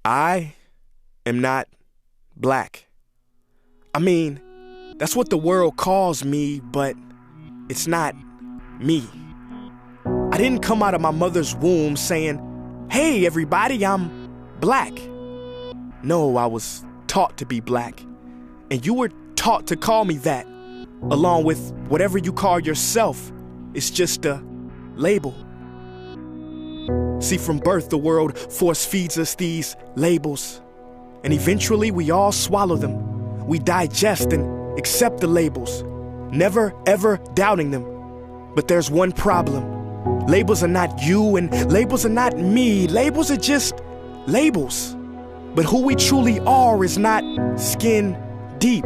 I am not black. I mean, that's what the world calls me, but it's not me. I didn't come out of my mother's womb saying, "Hey everybody, I'm black." No, I was taught to be black, and you were taught to call me that, along with whatever you call yourself. It's just a label. See, from birth, the world force feeds us these labels, and eventually we all swallow them. We digest and accept the labels, never ever doubting them. But there's one problem. Labels are not you, and labels are not me. Labels are just labels. But who we truly are is not skin deep.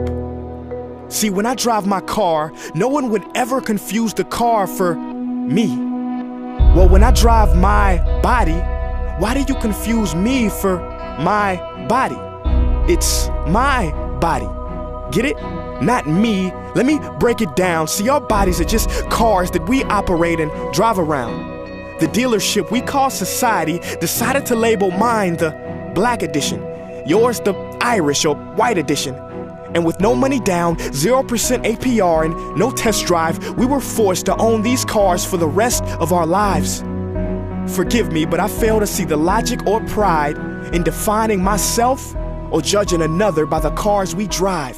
See, when I drive my car, no one would ever confuse the car for me. Well, when I drive my body, why do you confuse me for my body? It's my body. Get it? Not me. Let me break it down. See, our bodies are just cars that we operate and drive around. The dealership we call society decided to label mine the black edition, yours the Irish or white edition. And with no money down, 0% APR, and no test drive, we were forced to own these cars for the rest of our lives. Forgive me, but I fail to see the logic or pride in defining myself or judging another by the cars we drive.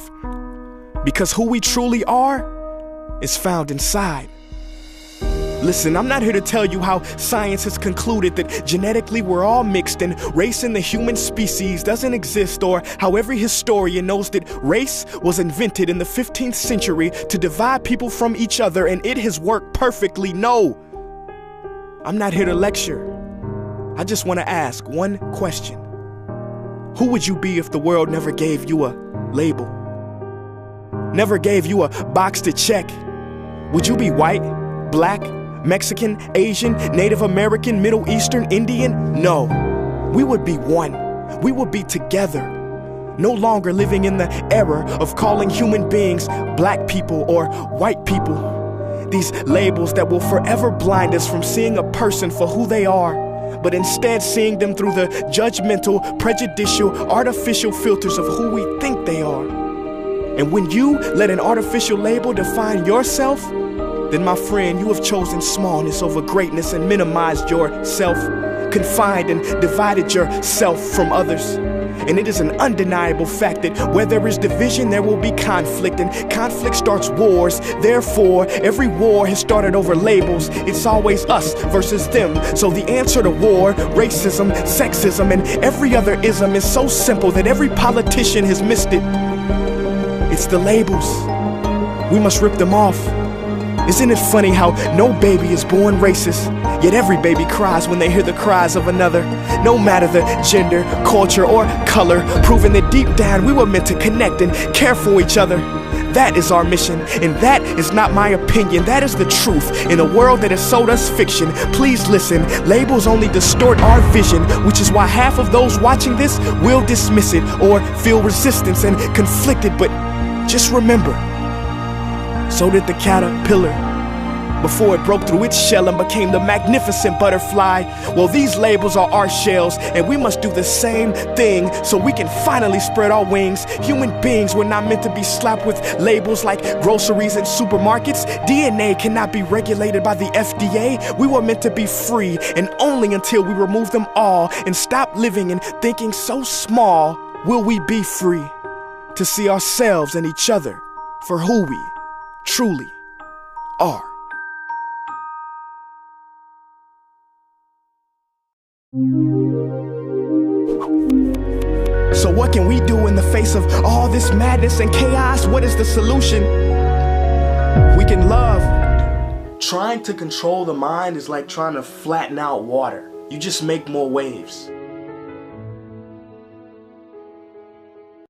Because who we truly are is found inside. Listen, I'm not here to tell you how science has concluded that genetically we're all mixed and race in the human species doesn't exist, or how every historian knows that race was invented in the 15th century to divide people from each other and it has worked perfectly. No, I'm not here to lecture. I just want to ask one question. Who would you be if the world never gave you a label? Never gave you a box to check? Would you be white, black, Mexican, Asian, Native American, Middle Eastern, Indian? No, we would be one. We would be together. No longer living in the era of calling human beings black people or white people. These labels that will forever blind us from seeing a person for who they are, but instead seeing them through the judgmental, prejudicial, artificial filters of who we think they are. And when you let an artificial label define yourself, then my friend, you have chosen smallness over greatness and minimized yourself, confined and divided yourself from others. And it is an undeniable fact that where there is division, there will be conflict, and conflict starts wars. Therefore, every war has started over labels. It's always us versus them. So the answer to war, racism, sexism, and every other ism is so simple that every politician has missed it. It's the labels. We must rip them off. Isn't it funny how no baby is born racist, yet every baby cries when they hear the cries of another? No matter the gender, culture, or color, proving that deep down we were meant to connect and care for each other. That is our mission, and that is not my opinion. That is the truth in a world that has sold us fiction. Please listen, labels only distort our vision, which is why half of those watching this will dismiss it or feel resistance and conflicted. But just remember, so did the caterpillar before it broke through its shell and became the magnificent butterfly. Well, these labels are our shells, and we must do the same thing so we can finally spread our wings. Human beings were not meant to be slapped with labels like groceries and supermarkets. DNA cannot be regulated by the FDA. We were meant to be free, and only until we remove them all and stop living and thinking so small will we be free to see ourselves and each other for who we truly are. So what can we do in the face of all this madness and chaos? What is the solution? We can love. Trying to control the mind is like trying to flatten out water. You just make more waves.